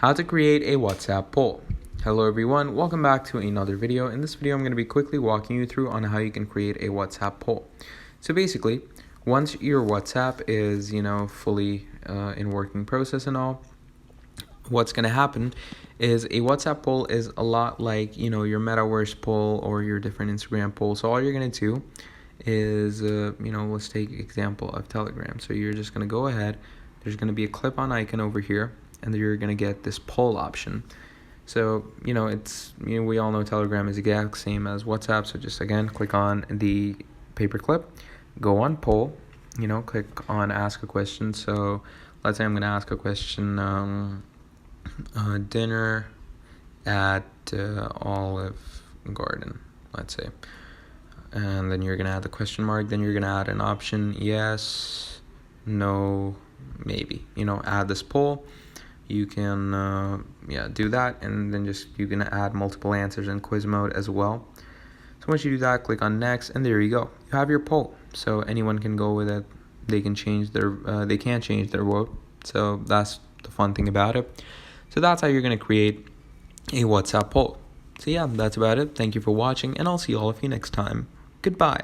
How to create a WhatsApp poll. Hello everyone, welcome back to another video. In this video I'm going to be quickly walking you through on how you can create a WhatsApp poll. So basically, once your WhatsApp is fully in working process and all, what's going to happen is a WhatsApp poll is a lot like your Metaverse poll or your different Instagram poll. So all you're going to do is let's take example of Telegram. So you're just going to go ahead, there's going to be a clip on icon over here, and you're going to get this poll option. So we all know Telegram is the exact same as WhatsApp. So just again click on the paperclip, go on poll, click on ask a question. So let's say I'm going to ask a question, dinner at Olive Garden, let's say, and then you're going to add the question mark, then you're going to add an option, yes, no, maybe, add this poll. You can do that, and then you can add multiple answers in quiz mode as well. So once you do that, click on next, and there you go, you have your poll. So anyone can go with it, they can change their vote. So that's the fun thing about it. So that's how you're going to create a WhatsApp poll. So yeah, that's about it. Thank you for watching, and I'll see all of you next time. Goodbye.